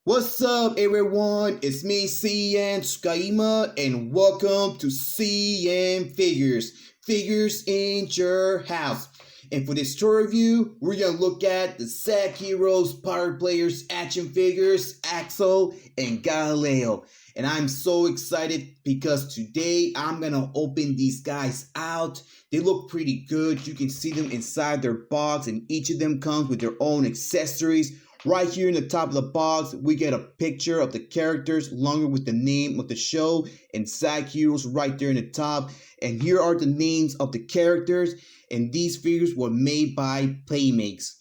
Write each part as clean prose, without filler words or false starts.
What's up, everyone? It's me, CN.TSUKAIMA, and welcome to CN.Figures, Figures in Your House. And for this tour review, we're gonna look at the SAC Heroes Power Players action figures, Axel and Galileo. And I'm so excited because today I'm gonna open these guys out. They look pretty good. You can see them inside their box, and each of them comes with their own accessories. Right here in the top of the box, we get a picture of the characters along with the name of the show and SAC Heroes right there in the top. And here are the names of the characters. And these figures were made by Playmates.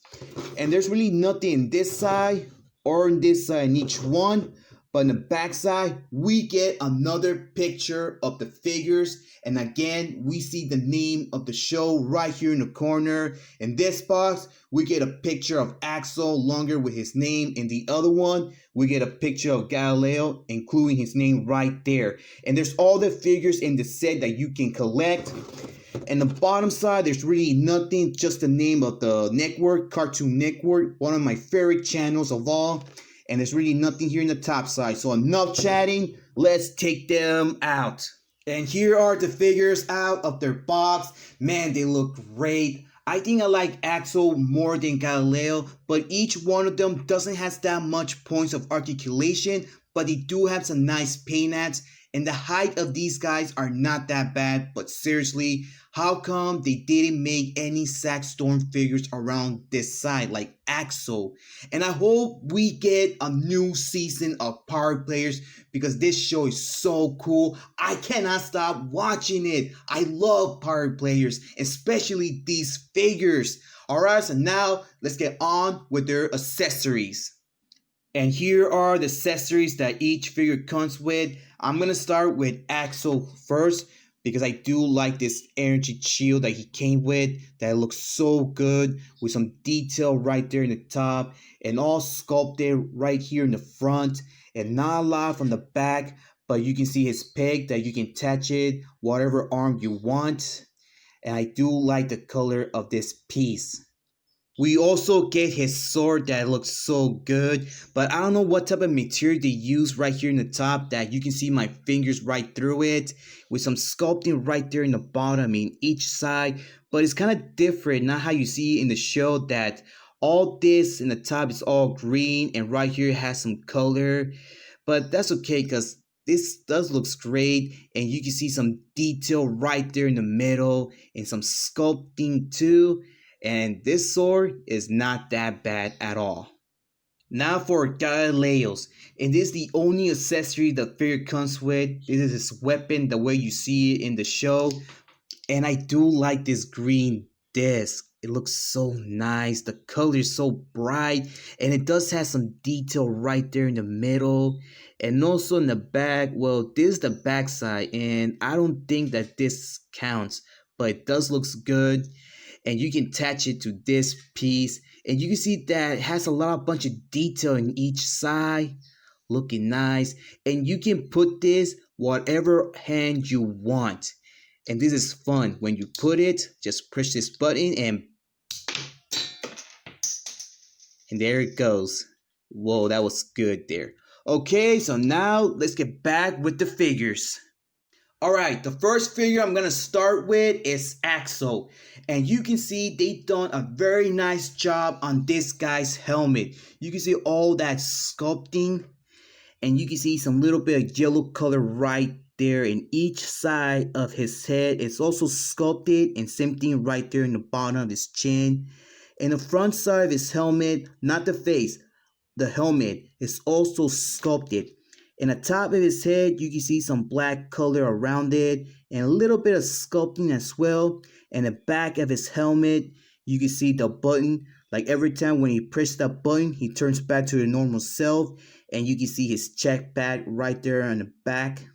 And there's really nothing in this side or in this side in each one. But in the back side, we get another picture of the figures. And again, we see the name of the show right here in the corner. In this box, we get a picture of Axel longer with his name. In the other one, we get a picture of Galileo, including his name right there. And there's all the figures in the set that you can collect. And the bottom side, there's really nothing, just the name of the network, Cartoon Network, one of my favorite channels of all. And there's really nothing here in the top side. So enough chatting, let's take them out. And here are the figures out of their box. Man, they look great. I think I like Axel more than Galileo, but each one of them doesn't have that much points of articulation, but they do have some nice paint apps. And the height of these guys are not that bad, but seriously, how come they didn't make any SAC Storm figures around this side like Axel? And I hope we get a new season of Power Players because this show is so cool. I cannot stop watching it. I love Power Players, especially these figures. Alright, so now let's get on with their accessories. And here are the accessories that each figure comes with. I'm going to start with Axel first because I do like this energy shield that he came with. That looks so good with some detail right there in the top and all sculpted right here in the front and not a lot from the back. But you can see his peg that you can attach it whatever arm you want. And I do like the color of this piece. We also get his sword that looks so good, but I don't know what type of material they use right here in the top that you can see my fingers right through it with some sculpting right there in the bottom in each side, but it's kind of different, not how you see in the show that all this in the top is all green and right here it has some color, but that's okay because this does looks great and you can see some detail right there in the middle and some sculpting too. And this sword is not that bad at all. Now for Galileo's. And this is the only accessory the figure comes with. This is his weapon the way you see it in the show. And I do like this green disc. It looks so nice. The color is so bright. And it does have some detail right there in the middle. And also in the back. Well, this is the back side. And I don't think that this counts. But it does looks good. And you can attach it to this piece and you can see that it has a bunch of detail in each side, looking nice. And you can put this whatever hand you want, and this is fun. When you put it, just push this button and there it goes. Whoa, that was good there. Okay, so now let's get back with the figures. Alright, the first figure I'm going to start with is Axel. And you can see they've done a very nice job on this guy's helmet. You can see all that sculpting. And you can see some little bit of yellow color right there in each side of his head. It's also sculpted and same thing right there in the bottom of his chin. And the front side of his helmet, not the face, the helmet is also sculpted. In the top of his head, you can see some black color around it and a little bit of sculpting as well. And the back of his helmet, you can see the button. Like every time when he presses that button, he turns back to the normal self. And you can see his check bag right there on the back.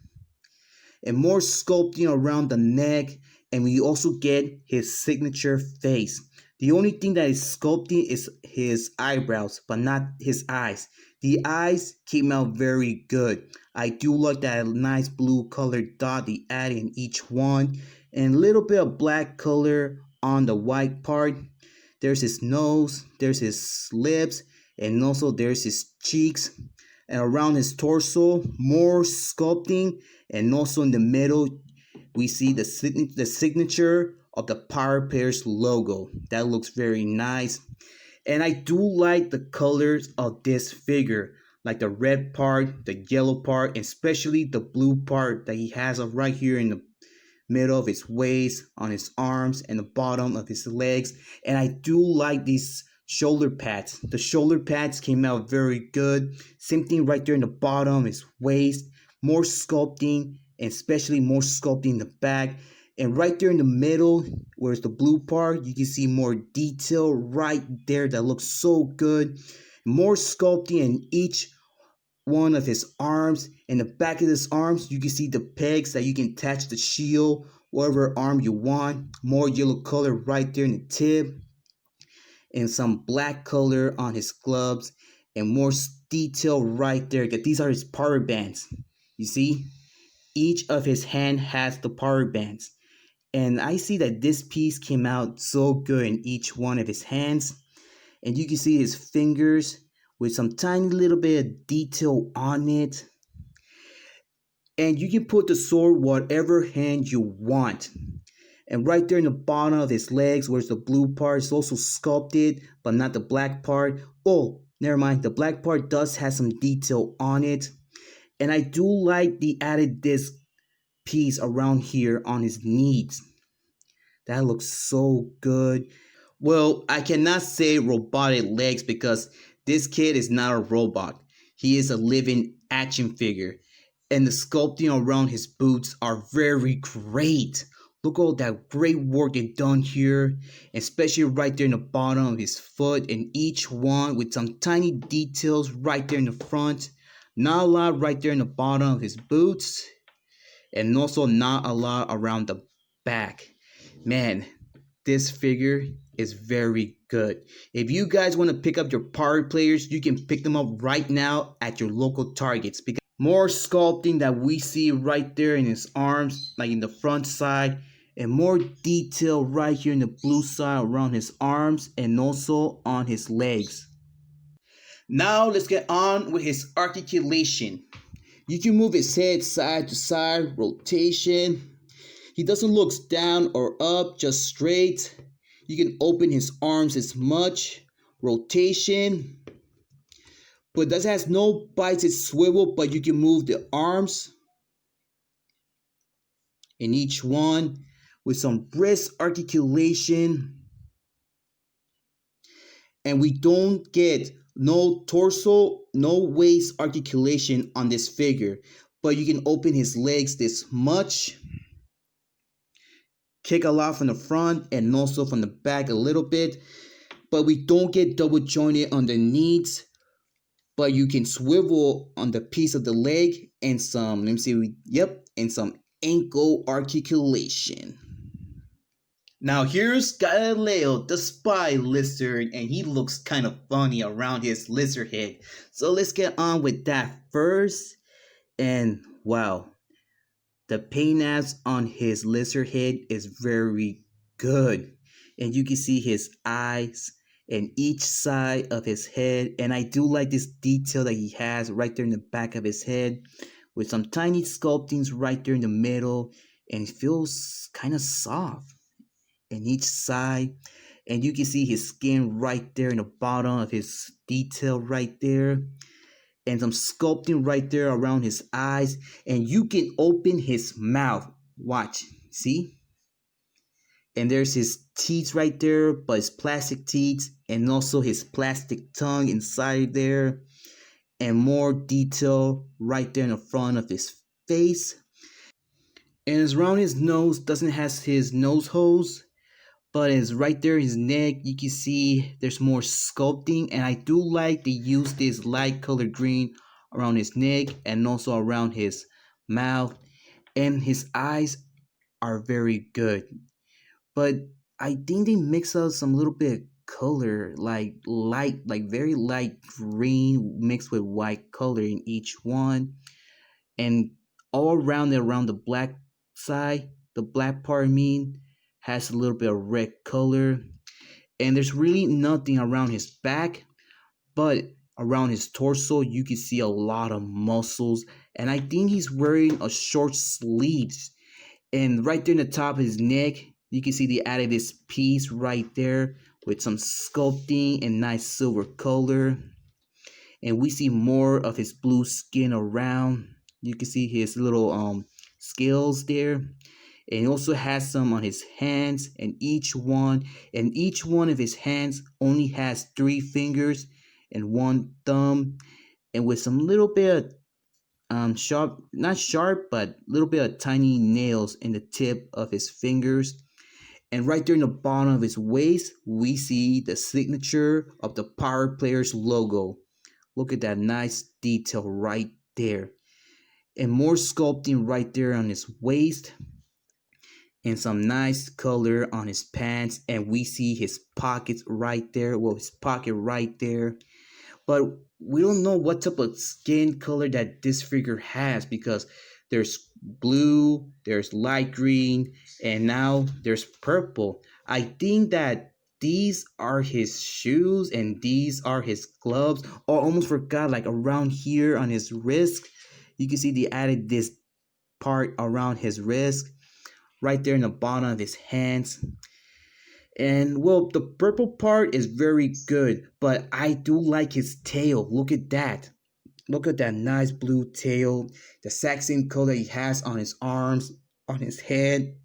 And more sculpting around the neck. And we also get his signature face. The only thing that is sculpting is his eyebrows, but not his eyes. The eyes came out very good. I do like that nice blue colored dot they added in each one. And a little bit of black color on the white part. There's his nose, there's his lips, and also there's his cheeks. And around his torso, more sculpting, and also in the middle, we see the signature of the Power Pairs logo. That looks very nice. And I do like the colors of this figure, like the red part, the yellow part, and especially the blue part that he has of right here in the middle of his waist, on his arms, and the bottom of his legs. And I do like these shoulder pads. The shoulder pads came out very good. Same thing right there in the bottom, his waist, more sculpting, and especially more sculpting in the back. And right there in the middle, where's the blue part, you can see more detail right there that looks so good. More sculpting in each one of his arms. In the back of his arms, you can see the pegs that you can attach the shield, whatever arm you want. More yellow color right there in the tip, and some black color on his gloves, and more detail right there. These are his power bands. You see, each of his hand has the power bands. And I see that this piece came out so good in each one of his hands. And you can see his fingers with some tiny little bit of detail on it. And you can put the sword whatever hand you want. And right there in the bottom of his legs, where's the blue part, is also sculpted, but not the black part. Oh, never mind. The black part does have some detail on it. And I do like the added disc piece around here on his knees. That looks so good. Well, I cannot say robotic legs because this kid is not a robot. He is a living action figure. And the sculpting around his boots are very great. Look at all that great work they've done here, especially right there in the bottom of his foot, and each one with some tiny details right there in the front. Not a lot right there in the bottom of his boots, and also not a lot around the back. Man, this figure is very good. If you guys want to pick up your power players, you can pick them up right now at your local Targets. Because more sculpting that we see right there in his arms, like in the front side, and more detail right here in the blue side around his arms and also on his legs. Now let's get on with his articulation. You can move his head side to side, rotation. He doesn't look down or up, just straight. You can open his arms as much, rotation. But this has no bites, it's swivel, but you can move the arms in each one with some brisk articulation. And we don't get no torso, no waist articulation on this figure. But you can open his legs this much. Kick a lot from the front and also from the back a little bit. But we don't get double jointed on the knees. But you can swivel on the piece of the leg and some, let me see, and some ankle articulation. Now here's Galileo, the spy lizard, and he looks kind of funny around his lizard head. So let's get on with that first. And wow, the paint apps on his lizard head is very good. And you can see his eyes and each side of his head. And I do like this detail that he has right there in the back of his head with some tiny sculptings right there in the middle. And it feels kind of soft in each side. And you can see his skin right there in the bottom of his detail right there. And some sculpting right there around his eyes. And you can open his mouth. Watch. See? And there's his teeth right there, but it's plastic teeth. And also his plastic tongue inside there. And more detail right there in the front of his face. And it's around his nose. Doesn't have his nose holes. But it's right there, his neck, you can see there's more sculpting. And I do like to use this light color green around his neck and also around his mouth. And his eyes are very good. But I think they mix up some little bit of color, like light, like very light green mixed with white color in each one. And all around it, around the black side, the black part has a little bit of red color. And there's really nothing around his back, but around his torso, you can see a lot of muscles. And I think he's wearing a short sleeves. And right there in the top of his neck, you can see they added this piece right there with some sculpting and nice silver color. And we see more of his blue skin around. You can see his little scales there. And he also has some on his hands, and each one of his hands only has 3 fingers and 1 thumb, and with some little bit of sharp, not sharp, but little bit of tiny nails in the tip of his fingers. And right there in the bottom of his waist, we see the signature of the Power Players logo. Look at that nice detail right there. And more sculpting right there on his waist. And some nice color on his pants. And we see his pockets right there. Well, his pocket right there. But we don't know what type of skin color that this figure has, because there's blue, there's light green, and now there's purple. I think that these are his shoes and these are his gloves. Oh, I almost forgot, like around here on his wrist, you can see they added this part around his wrist, right there in the bottom of his hands. And well, the purple part is very good, but I do like his tail. Look at that. Look at that nice blue tail. The exact same color he has on his arms, on his head.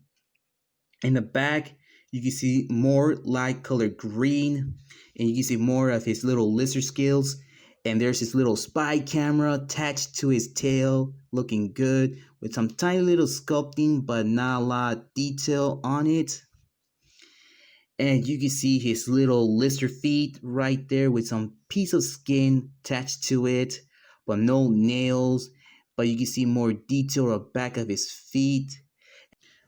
In the back, you can see more light color green. And you can see more of his little lizard scales. And there's his little spy camera attached to his tail, looking good, with some tiny little sculpting, but not a lot of detail on it. And you can see his little lizard feet right there with some piece of skin attached to it, but no nails. But you can see more detail on the back of his feet.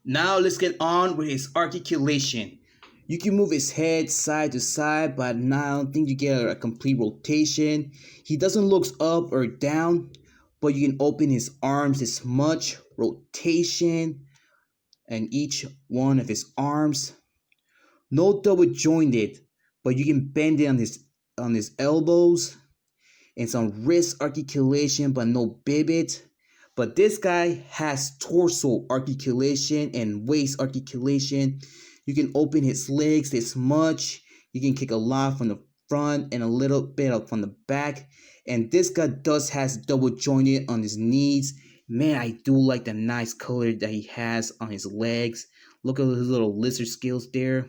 Now let's get on with his articulation. You can move his head side to side, but now I don't think you get a complete rotation. He doesn't look up or down, but you can open his arms this much rotation, and each one of his arms. No double jointed, but you can bend it on his elbows, and some wrist articulation, but no pivot. But this guy has torso articulation and waist articulation. You can open his legs this much. You can kick a lot from the front and a little bit up from the back. And this guy does has double jointed on his knees. Man, I do like the nice color that he has on his legs. Look at his little lizard scales there.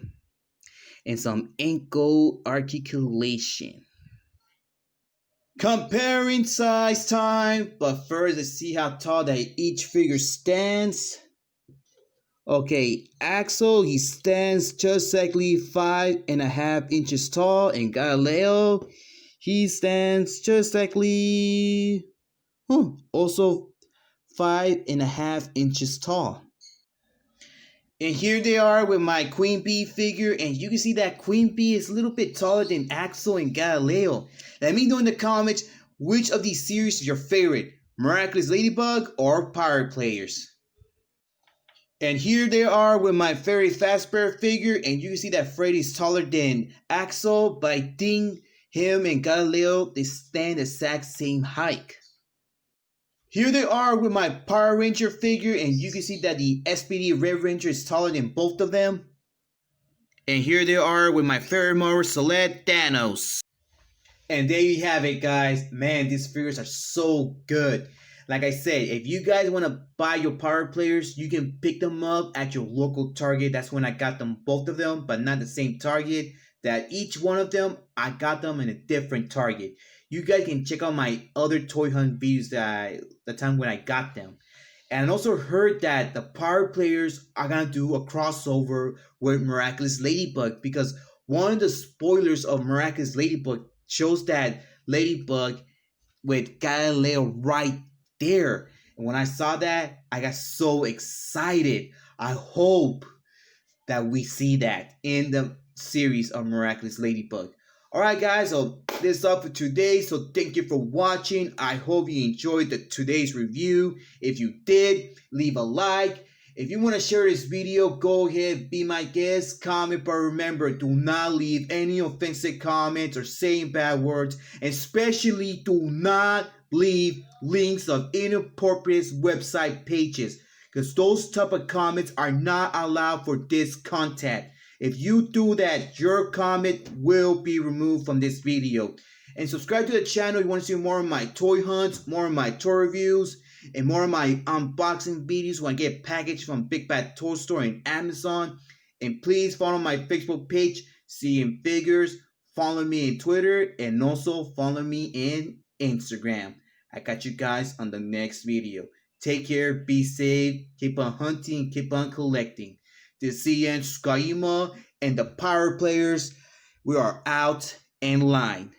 And some ankle articulation. Comparing size time, but first let's see how tall that each figure stands. Okay, Axel, he stands just exactly 5.5 inches tall, and Galileo, he stands just exactly also 5.5 inches tall. And here they are with my Queen Bee figure, and you can see that Queen Bee is a little bit taller than Axel and Galileo. Let me know in the comments which of these series is your favorite, Miraculous Ladybug or Power Players. And here they are with my Fairy Fazbear figure, and you can see that Freddy's taller than Axel, but I think him and Galileo, they stand the exact same height. Here they are with my Power Ranger figure, and you can see that the SPD Red Ranger is taller than both of them. And here they are with my Fairy Mower Celeste Thanos. And there you have it, guys. Man, these figures are so good. Like I said, if you guys want to buy your Power Players, you can pick them up at your local Target. That's when I got them, both of them, but not the same Target. That each one of them, I got them in a different Target. You guys can check out my other toy hunt videos the time when I got them. And I also heard that the Power Players are going to do a crossover with Miraculous Ladybug, because one of the spoilers of Miraculous Ladybug shows that Ladybug with Galileo right there. And when I saw that, I got so excited. I hope that we see that in the series of Miraculous Ladybug. Alright guys, so this is all for today. So thank you for watching. I hope you enjoyed today's review. If you did, leave a like. If you want to share this video, go ahead, be my guest, comment, but remember, do not leave any offensive comments or saying bad words, especially do not leave links of inappropriate website pages, because those type of comments are not allowed for this content. If you do that, your comment will be removed from this video. And subscribe to the channel if you want to see more of my toy hunts, more of my toy reviews, and more of my unboxing videos when I get packaged from Big Bad Toy Store and Amazon. And please follow my Facebook page, CN.Figures. Follow me on Twitter and also follow me in Instagram. I got you guys on the next video. Take care, be safe, keep on hunting, keep on collecting. The CN.TSUKAIMA and the Power Players, we are out in line.